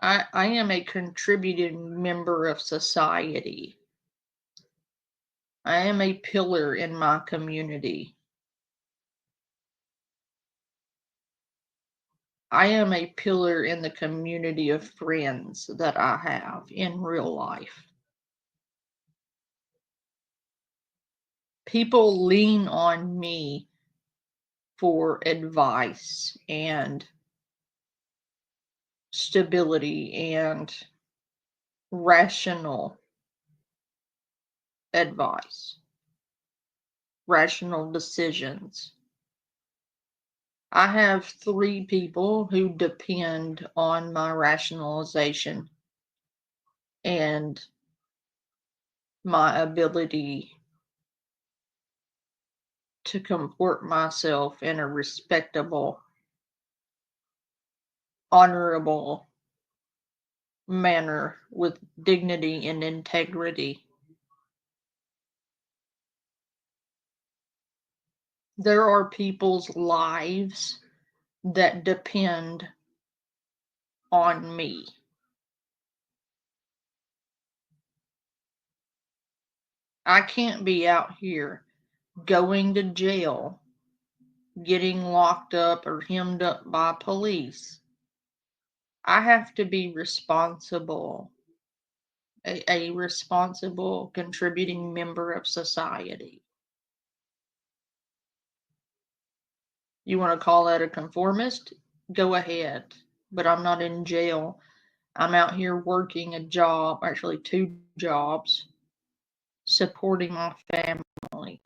I am a contributing member of society. I am a pillar in my community. I am a pillar in the community of friends that I have in real life. People lean on me for advice and stability and rational advice, rational decisions. I have 3 people who depend on my rationalization and my ability to comport myself in a respectable, honorable manner with dignity and integrity. There are people's lives that depend on me. I can't be out here going to jail, getting locked up or hemmed up by police. I have to be responsible, a responsible contributing member of society. You want to call that a conformist? Go ahead. But I'm not in jail. I'm out here working a job, actually 2 jobs, supporting my family,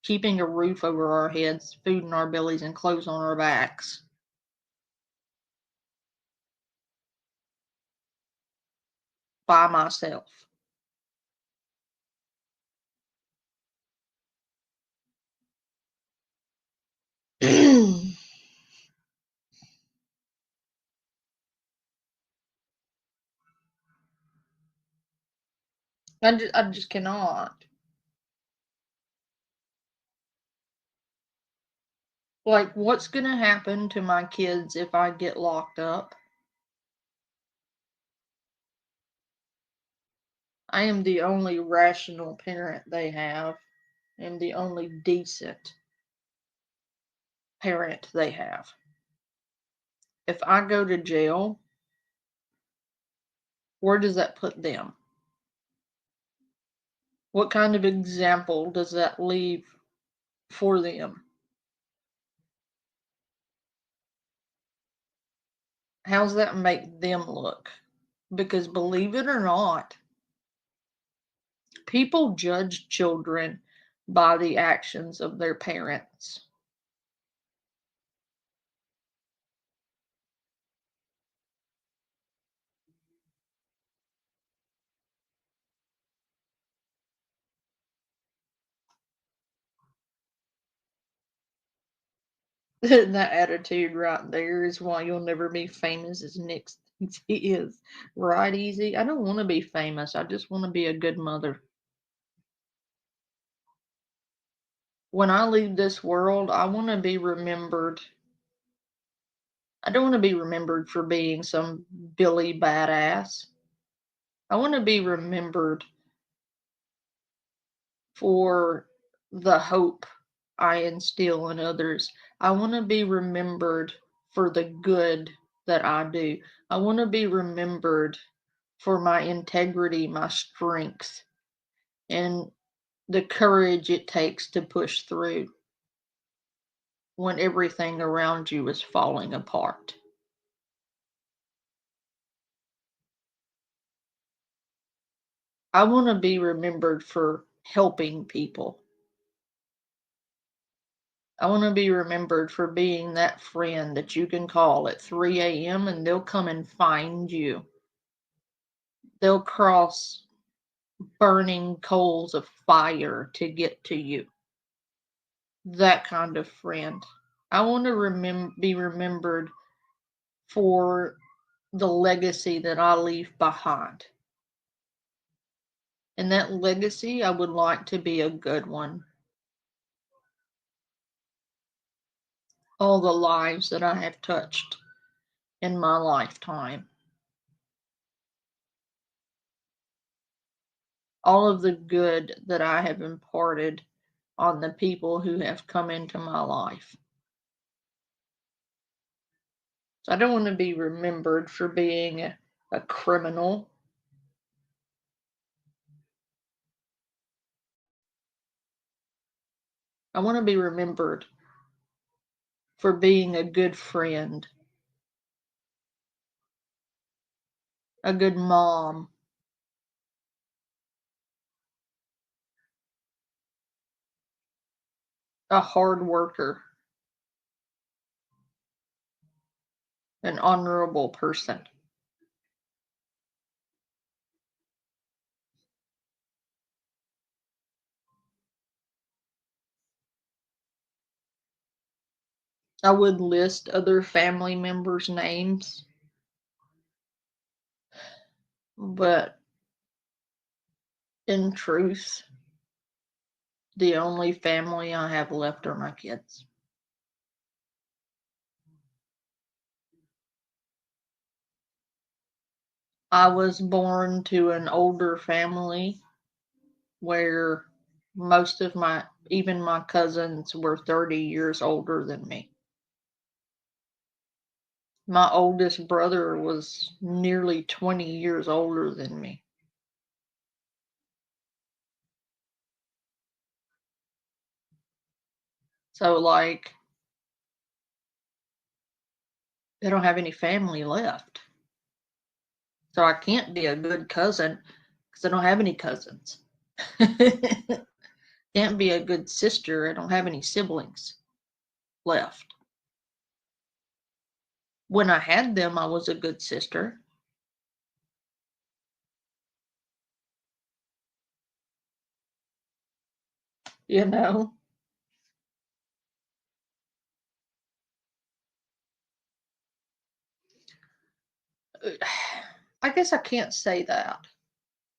keeping a roof over our heads, food in our bellies, and clothes on our backs by myself. I just cannot. Like, what's going to happen to my kids if I get locked up? I am the only rational parent they have. I am the only decent parent they have. If I go to jail, where does that put them? What kind of example does that leave for them? How's that make them look? Because believe it or not, people judge children by the actions of their parents. That attitude right there is why you'll never be famous as Nick thinks he is. Right, Easy? I don't want to be famous. I just want to be a good mother. When I leave this world, I want to be remembered. I don't want to be remembered for being some Billy badass. I want to be remembered for the hope I instill in others. I want to be remembered for the good that I do. I want to be remembered for my integrity, my strength, and the courage it takes to push through when everything around you is falling apart. I want to be remembered for helping people. I want to be remembered for being that friend that you can call at 3 a.m. and they'll come and find you. They'll cross burning coals of fire to get to you. That kind of friend. I want to be remembered for the legacy that I leave behind. And that legacy, I would like to be a good one. All the lives that I have touched in my lifetime. all of the good that I have imparted on the people who have come into my life. So I don't want to be remembered for being a criminal. I want to be remembered for being a good friend, a good mom, a hard worker, an honorable person. I would list other family members' names, but in truth, the only family I have left are my kids. I was born to an older family where most of even my cousins were 30 years older than me. My oldest brother was nearly 20 years older than me. So, like, they don't have any family left. So, I can't be a good cousin because I don't have any cousins. Can't be a good sister. I don't have any siblings left. When I had them, I was a good sister. You know? I guess I can't say that.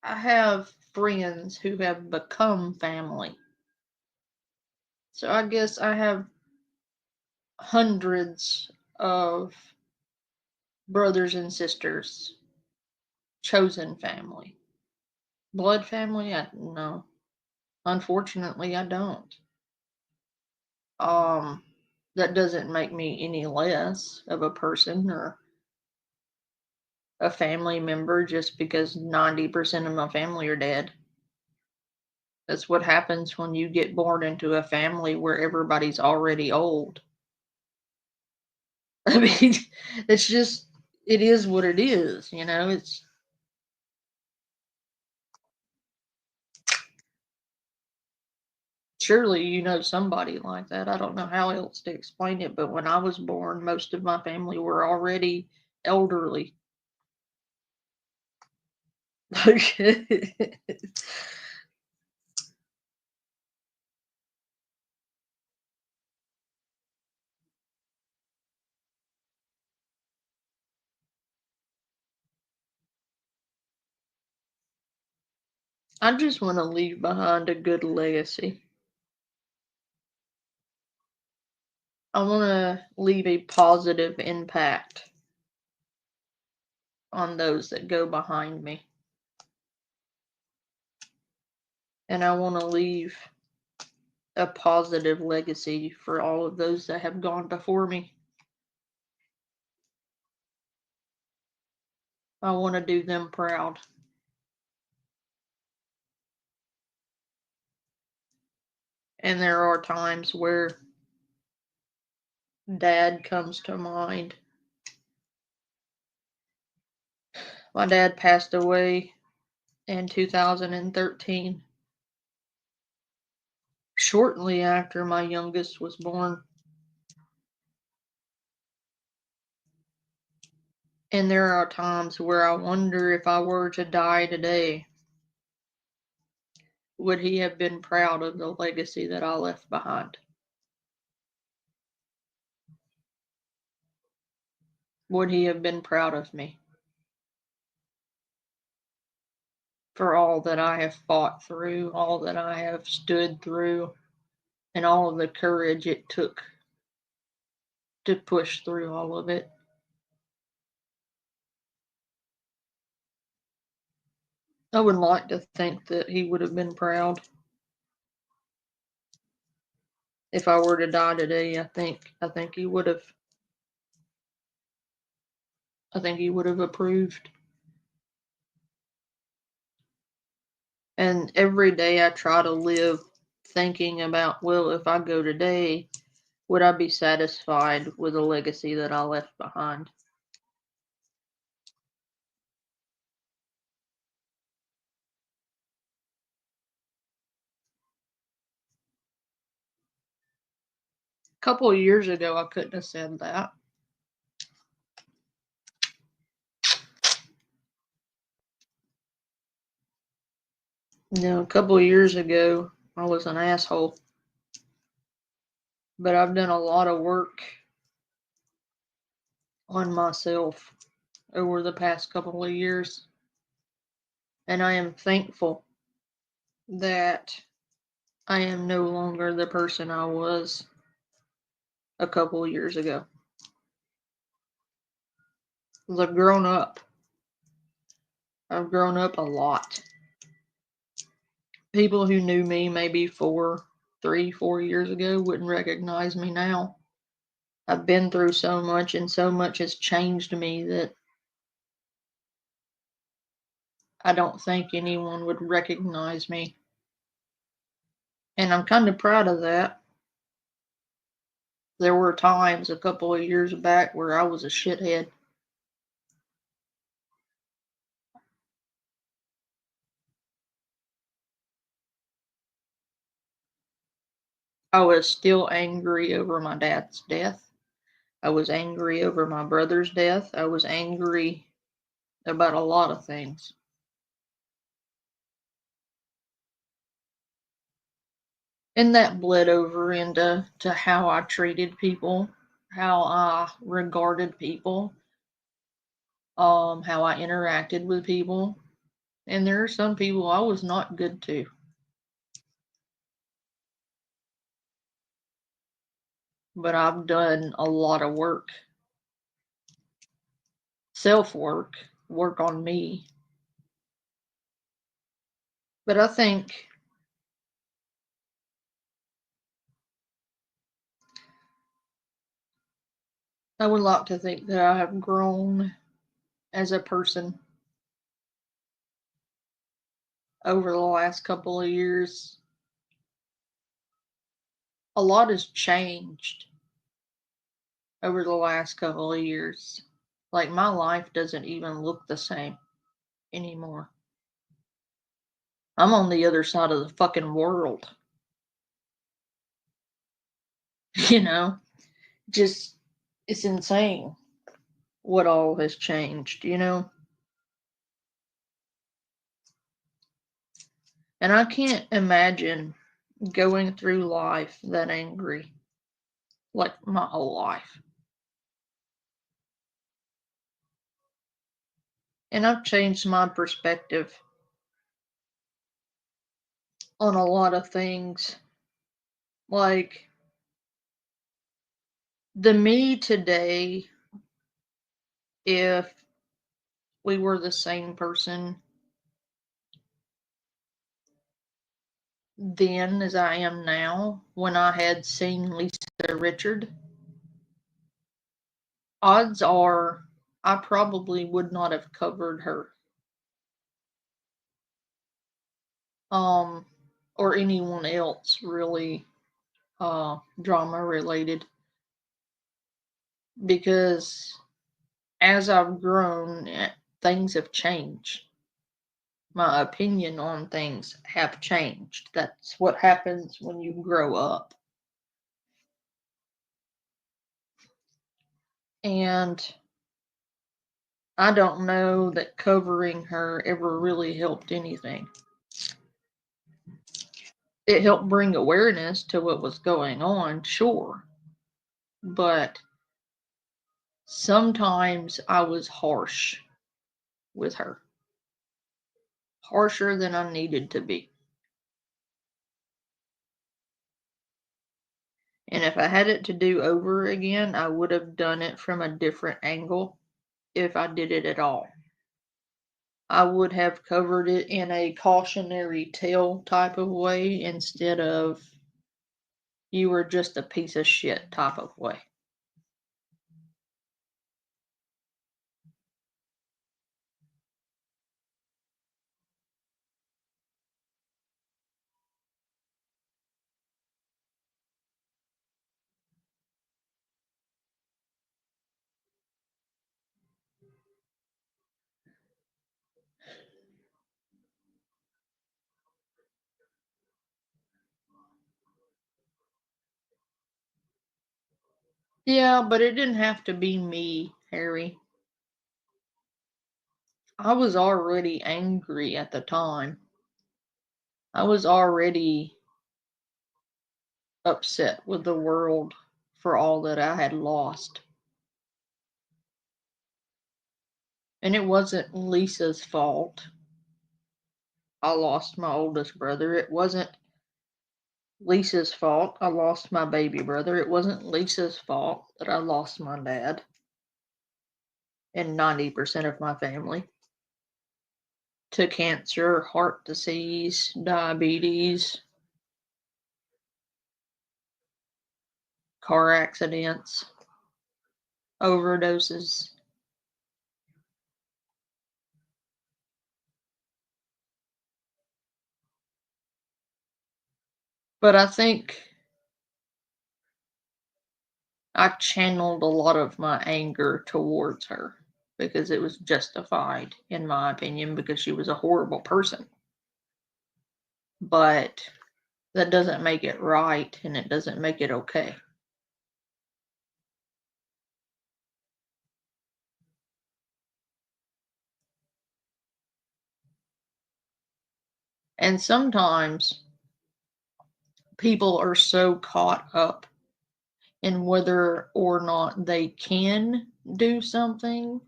I have friends who have become family. So I guess I have hundreds of brothers and sisters, chosen family. Blood family? No. Unfortunately, I don't. Um, that doesn't make me any less of a person or a family member just because 90% of my family are dead. That's what happens when you get born into a family where everybody's already old. I mean, it's just, it is what it is, you know? It's surely you know somebody like that. I don't know how else to explain it, but when I was born, most of my family were already elderly. I just want to leave behind a good legacy. I want to leave a positive impact on those that go behind me. And I want to leave a positive legacy for all of those that have gone before me. I want to do them proud. And there are times where dad comes to mind. My dad passed away in 2013, shortly after my youngest was born. And there are times where I wonder if I were to die today, would he have been proud of the legacy that I left behind? Would he have been proud of me for all that I have fought through, all that I have stood through, and all of the courage it took to push through all of it? I would like to think that he would have been proud. If I were to die today, I think he would have. I think he would have approved. And every day I try to live thinking about, well, if I go today, would I be satisfied with the legacy that I left behind? A couple of years ago, I couldn't have said that. A couple of years ago, I was an asshole. But I've done a lot of work on myself over the past couple of years. And I am thankful that I am no longer the person I was a couple of years ago. I've grown up. I've grown up a lot. People who knew me maybe 4 years ago wouldn't recognize me now. I've been through so much, and so much has changed me that I don't think anyone would recognize me. And I'm kind of proud of that. There were times a couple of years back where I was a shithead. I was still angry over my dad's death. I was angry over my brother's death. I was angry about a lot of things. And that bled over into how I treated people, how I regarded people, how I interacted with people. And there are some people I was not good to. But I've done a lot of work, self work, work on me. But I would like to think that I have grown as a person over the last couple of years. A lot has changed over the last couple of years. Like, my life doesn't even look the same anymore. I'm on the other side of the fucking world. You know? Just, it's insane what all has changed, you know? And I can't imagine going through life that angry, like my whole life. And I've changed my perspective on a lot of things. Like, the me today, if we were the same person then as I am now, when I had seen Lisa Richard, odds are I probably would not have covered her. Um, or anyone else really drama related, because as I've grown, things have changed. My opinion on things have changed. That's what happens when you grow up. And I don't know that covering her ever really helped anything. It helped bring awareness to what was going on, sure. But sometimes I was harsh with her, harsher than I needed to be. And if I had it to do over again, I would have done it from a different angle if I did it at all. I would have covered it in a cautionary tale type of way instead of you were just a piece of shit type of way. Yeah, but it didn't have to be me, Harry. I was already angry at the time. I was already upset with the world for all that I had lost. And it wasn't Lisa's fault. I lost my oldest brother. It wasn't Lisa's fault. I lost my baby brother. It wasn't Lisa's fault that I lost my dad and 90% of my family to cancer, heart disease, diabetes, car accidents, overdoses. But I think I channeled a lot of my anger towards her because it was justified, in my opinion, because she was a horrible person. But that doesn't make it right and it doesn't make it okay. And sometimes people are so caught up in whether or not they can do something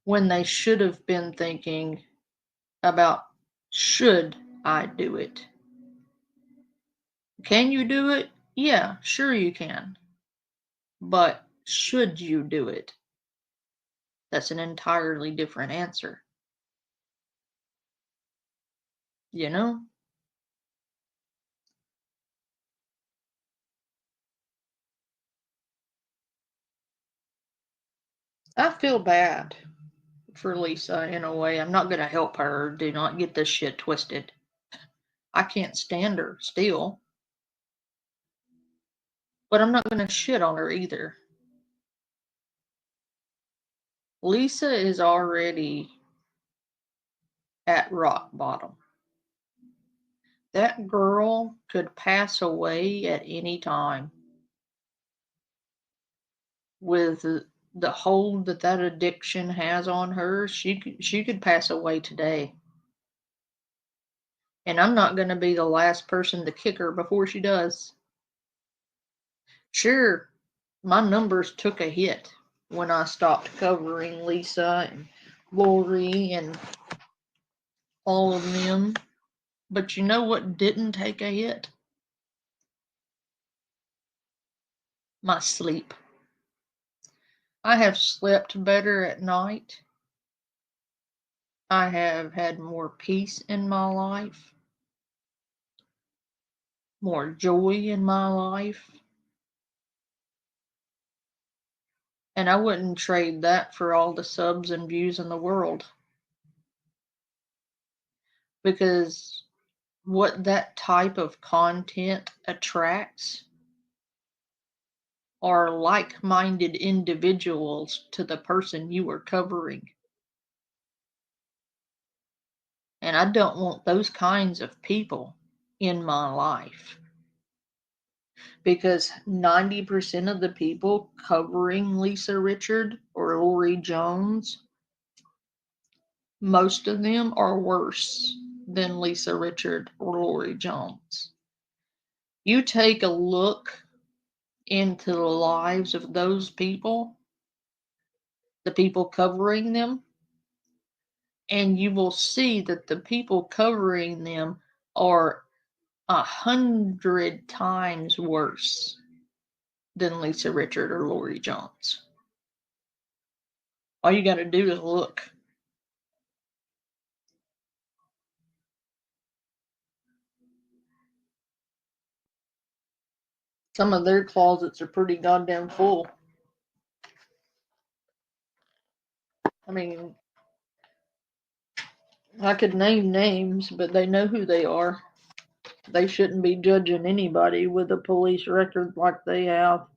when they should have been thinking about should I do it? Can you do it? Yeah, sure you can. But should you do it? That's an entirely different answer. You know? I feel bad for Lisa in a way. I'm not going to help her. Do not get this shit twisted. I can't stand her still, but I'm not going to shit on her either. Lisa is already at rock bottom. That girl could pass away at any time with the hold that that addiction has on her. She could pass away today. And I'm not going to be the last person to kick her before she does. Sure, my numbers took a hit when I stopped covering Lisa and Lori and all of them. But you know what didn't take a hit? My sleep. I have slept better at night. I have had more peace in my life, more joy in my life. And I wouldn't trade that for all the subs and views in the world. Because what that type of content attracts are like minded individuals to the person you are covering. And I don't want those kinds of people in my life. Because 90% of the people covering Lisa Richard or Lori Jones, most of them are worse than Lisa Richard or Lori Jones. You take a look into the lives of those people, the people covering them, and you will see that the people covering them are 100 times worse than Lisa Richard or Lori Jones. All you got to do is look. Some of their closets are pretty goddamn full. I mean, I could name names, but they know who they are. They shouldn't be judging anybody with a police record like they have.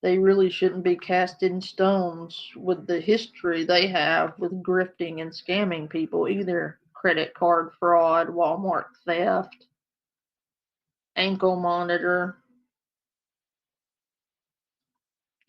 They really shouldn't be cast in stones with the history they have with grifting and scamming people either. Credit card fraud, Walmart theft, ankle monitor,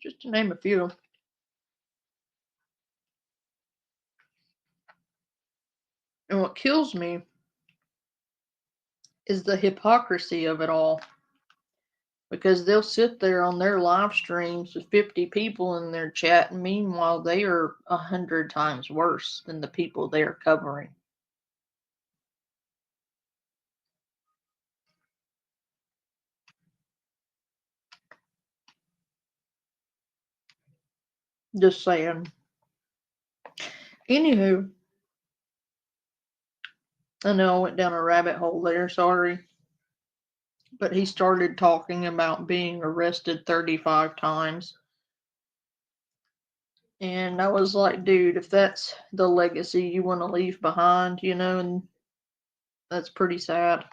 just to name a few. And what kills me is the hypocrisy of it all. Because they'll sit there on their live streams with 50 people in their chat, and meanwhile, they are 100 times worse than the people they're covering. Just saying. Anywho, I know I went down a rabbit hole there, sorry. But he started talking about being arrested 35 times. And I was like, dude, if that's the legacy you want to leave behind, and that's pretty sad.